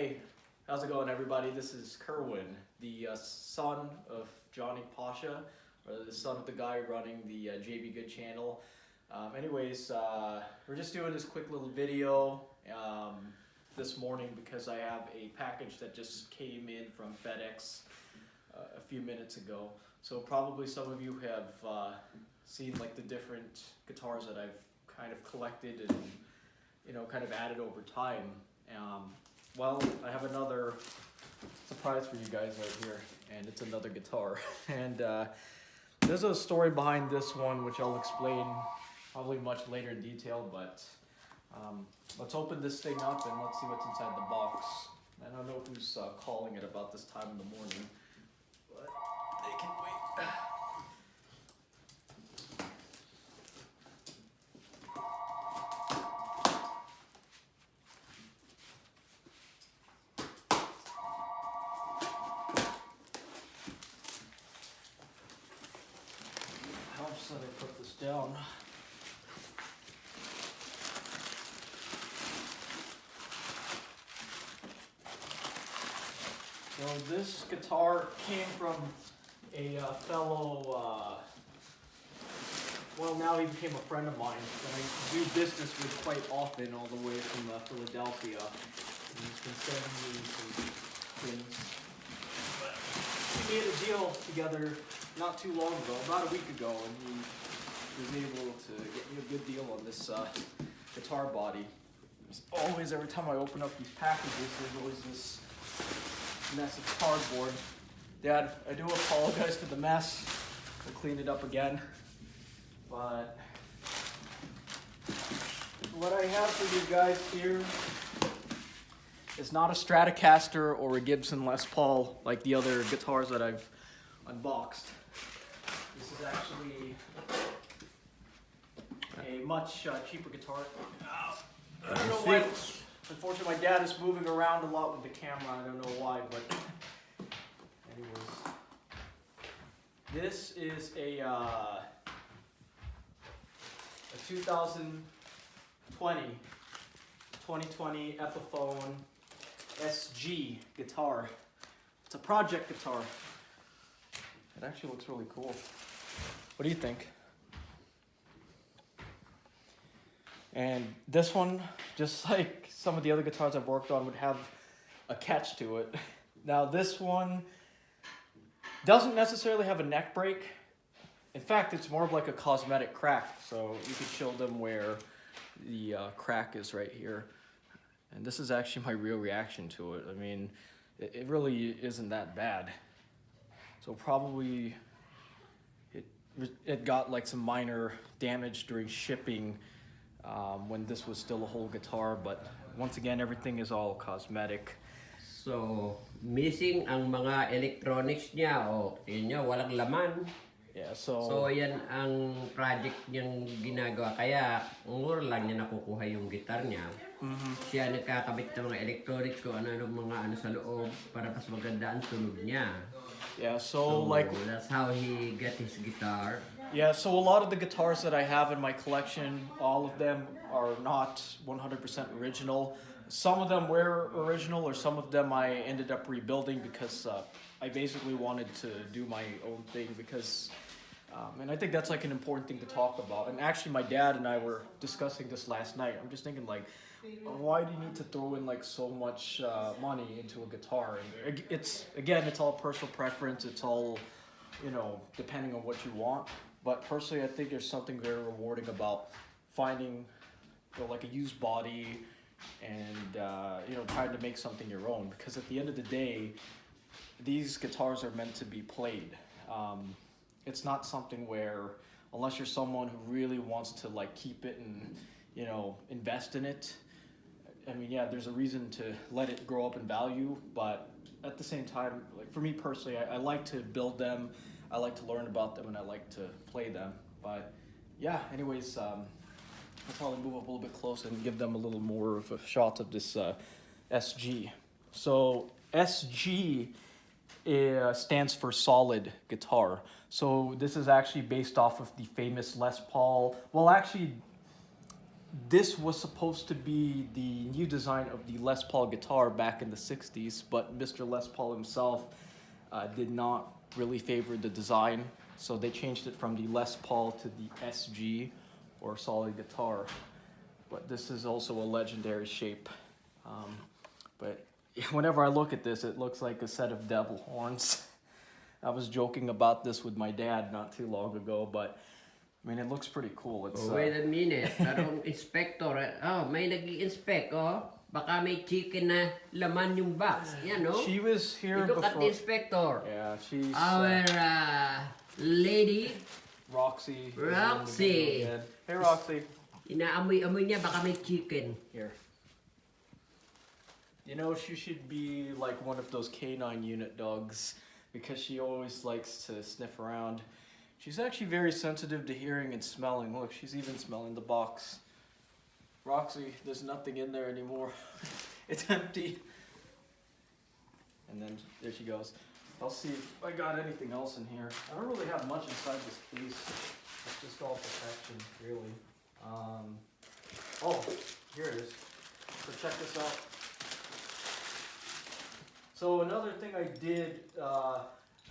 Hey, how's it going, everybody? This is Kerwin, the son of Johnny Pasia, or the son of the guy running the JB Good channel. We're just doing this quick little video this morning because I have a package that just came in from FedEx a few minutes ago. So probably some of you have seen like the different guitars that I've kind of collected and kind of added over time. Well, I have another surprise for you guys right here, and it's another guitar. And there's a story behind this one, which I'll explain probably much later in detail, but let's open this thing up and let's see what's inside the box. I don't know who's calling it about this time in the morning, but they can wait. Helps that I put this down. So this guitar came from a fellow, well, now he became a friend of mine that I do business with quite often, all the way from Philadelphia. And he's been sending me some things. But we made a deal together not too long ago, about a week ago, and he was able to get me a good deal on this guitar body. There's always, every time I open up these packages, there's always this mess of cardboard. Dad, I do apologize for the mess. We'll clean it up again. But what I have for you guys here is not a Stratocaster or a Gibson Les Paul like the other guitars that I've unboxed. This is actually a much cheaper guitar. I don't know why. Unfortunately, my dad is moving around a lot with the camera. I don't know why, but anyways, this is a 2020 Epiphone SG guitar. It's a project guitar. It actually looks really cool. What do you think? And this one, just like some of the other guitars I've worked on, would have a catch to it. Now this one doesn't necessarily have a neck break. In fact, it's more of like a cosmetic crack. So you could show them where the crack is right here. And this is actually my real reaction to it. I mean, it really isn't that bad. So probably it got like some minor damage during shipping when this was still a whole guitar, but once again, everything is all cosmetic. So, missing ang mga electronics niya, yun niya, walang laman. Yeah, so yan ang project niyang ginagawa. Kaya, mura lang niya nakukuha yung guitar niya. Siya nagkakabit ng mga electronics ko, ano mga sa loob, para mas maganda ang tunog niya. Yeah, so like that's how he got his guitar. Yeah, so a lot of the guitars that I have in my collection, all of them are not 100% original. Some of them were original, or some of them I ended up rebuilding because I basically wanted to do my own thing because, and I think that's like an important thing to talk about. And actually my dad and I were discussing this last night. I'm just thinking like, why do you need to throw in like so much money into a guitar? And it's all personal preference. It's all, depending on what you want. But personally, I think there's something very rewarding about finding, like a used body and, trying to make something your own. Because at the end of the day, these guitars are meant to be played. It's not something where, unless you're someone who really wants to like keep it and, invest in it. I mean, yeah, there's a reason to let it grow up in value, but at the same time, like for me personally, I like to build them. I like to learn about them and I like to play them. But yeah, anyways, I'll probably move up a little bit closer and give them a little more of a shot of this SG. So SG stands for solid guitar. So this is actually based off of the famous Les Paul. Well, actually, this was supposed to be the new design of the Les Paul guitar back in the 60s, but Mr. Les Paul himself did not really favor the design, so they changed it from the Les Paul to the SG, or solid guitar. But this is also a legendary shape. But whenever I look at this, it looks like a set of devil horns. I was joking about this with my dad not too long ago, but I mean, it looks pretty cool. It's, Oh, wait a minute. Parang inspector. Oh, may nag-i-inspect, oh. Baka may chicken na laman yung box. Yan, no? She was here Look at before. the inspector. Yeah, she's Our lady, Roxy. Roxy. Hey, Roxy. inaamoy-amoy niya, baka may chicken. Here. You know, she should be like one of those canine unit dogs because she always likes to sniff around. She's actually very sensitive to hearing and smelling. Look, she's even smelling the box. Roxy, there's nothing in there anymore. It's empty. And then there she goes. I'll see if I got anything else in here. I don't really have much inside this case. It's just all protection, really. Oh, here it is. So check this out. So another thing I did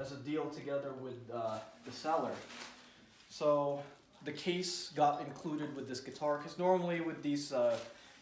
as a deal together with the seller. So the case got included with this guitar, because normally with these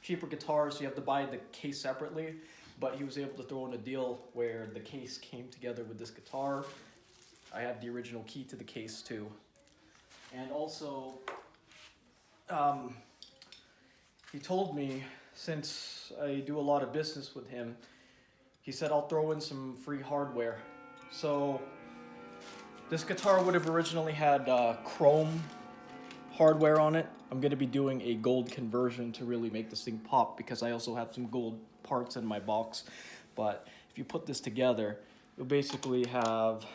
cheaper guitars you have to buy the case separately, but he was able to throw in a deal where the case came together with this guitar. I have the original key to the case too. And also, he told me, since I do a lot of business with him, he said I'll throw in some free hardware. So this guitar would have originally had chrome hardware on it. I'm going to be doing a gold conversion to really make this thing pop, because I also have some gold parts in my box. But if you put this together, you'll basically have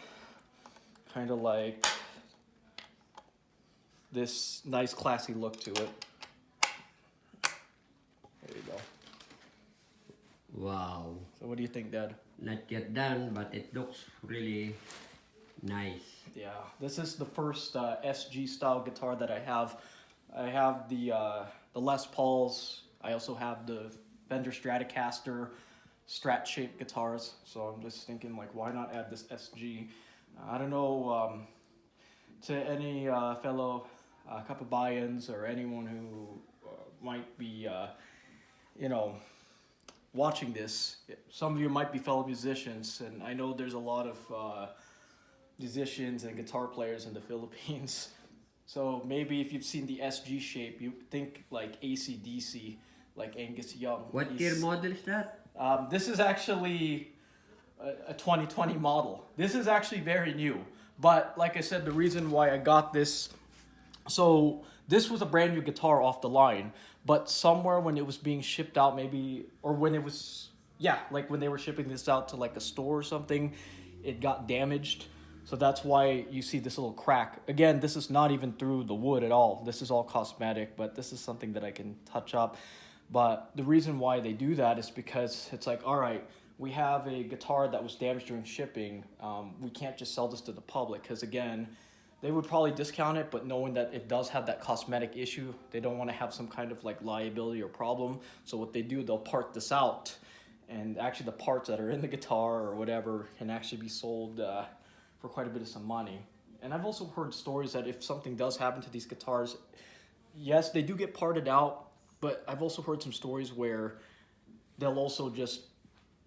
kind of like this nice classy look to it. There you go. Wow. So what do you think, Dad? Not yet done, but it looks really nice. Yeah, this is the first SG style guitar that I have. I have the Les Pauls. I also have the Fender Stratocaster Strat shaped guitars. So I'm just thinking, like, why not add this SG? I don't know, to any fellow Kapabayans or anyone who might be, you know, watching this. Some of you might be fellow musicians, and I know there's a lot of musicians and guitar players in the Philippines. So maybe if you've seen the SG shape, you think like AC/DC, like Angus Young. What year model is that? This is actually a 2020 model. This is actually very new. But like I said, the reason why I got this, so this was a brand new guitar off the line, but somewhere when it was being shipped out, maybe, or when it was, yeah, like when they were shipping this out to like a store or something, it got damaged. So that's why you see this little crack. Again, this is not even through the wood at all. This is all cosmetic, but this is something that I can touch up. But the reason why they do that is because it's like, all right, we have a guitar that was damaged during shipping. We can't just sell this to the public, because again, they would probably discount it, but knowing that it does have that cosmetic issue, they don't want to have some kind of like liability or problem. So what they do, they'll part this out, and actually the parts that are in the guitar or whatever can actually be sold for quite a bit of some money. And I've also heard stories that if something does happen to these guitars, yes, they do get parted out, but I've also heard some stories where they'll also just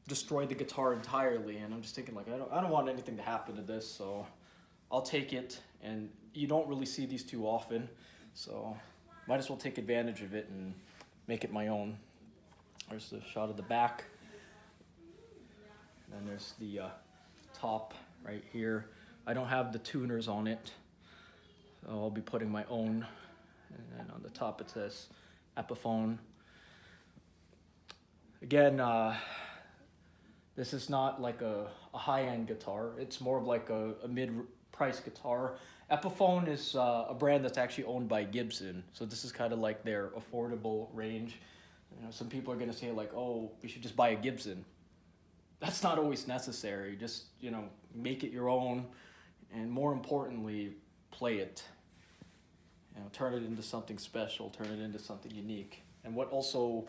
destroy the guitar entirely. And I'm just thinking, like, I don't want anything to happen to this, so I'll take it. And you don't really see these too often, so might as well take advantage of it and make it my own. There's the shot of the back. And then there's the top right here. I don't have the tuners on it, so I'll be putting my own. And then on the top it says Epiphone. Again, this is not like a high-end guitar. It's more of like a mid-price guitar. Epiphone is a brand that's actually owned by Gibson, so this is kind of like their affordable range. You know, some people are gonna say like, oh, we should just buy a Gibson. That's not always necessary. Just, you know, make it your own, and more importantly, play it. turn it into something special, turn it into something unique. And what also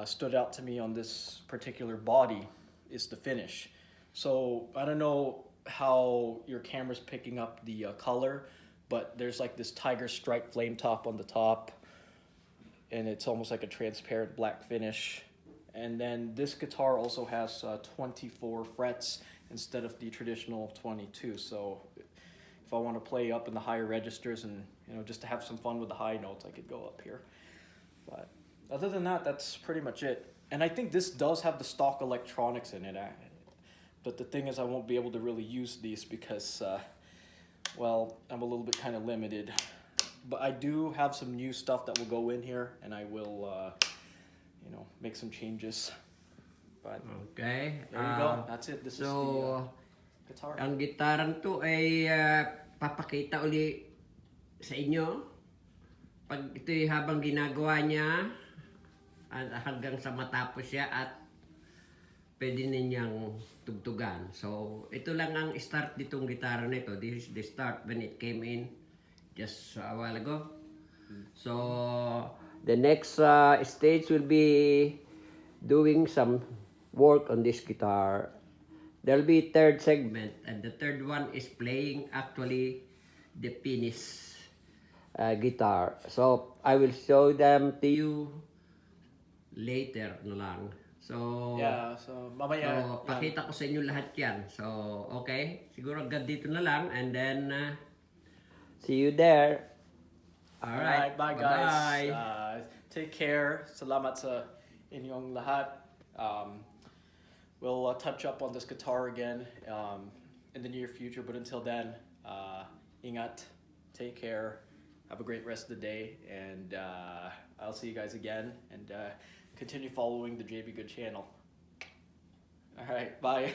stood out to me on this particular body is the finish. So I don't know how your camera's picking up the color, but there's like this tiger stripe flame top on the top, and it's almost like a transparent black finish. And then this guitar also has 24 frets instead of the traditional 22. So if I want to play up in the higher registers and just to have some fun with the high notes, I could go up here. But other than that, that's pretty much it. And I think this does have the stock electronics in it. But the thing is, I won't be able to really use these because, well, I'm a little bit kind of limited. But I do have some new stuff that will go in here, and I will, make some changes. But Okay. there you go. That's it. This is the guitar. Ang gitaran to ay papakita uli sa inyo. Pag ito'y habang ginagawa niya, hanggang sa matapos siya at pwede ninyang tugtugan. So, ito lang ang start ditong gitara nito. This is the start when it came in just a while ago. So, the next stage will be doing some work on this guitar. There'll be third segment, and the third one is playing actually the finish guitar. So, I will show them to you later na lang. So, yeah, so mamaya. So, pakita ko sa inyo lahat yan. So, okay. Siguro hanggang dito na lang. And then, see you there. Alright, bye guys. Take care. Salamat sa inyong lahat. We'll touch up on this guitar again in the near future. But until then, ingat. Take care. Have a great rest of the day. And I'll see you guys again. And continue following the JB Good channel. Alright, bye.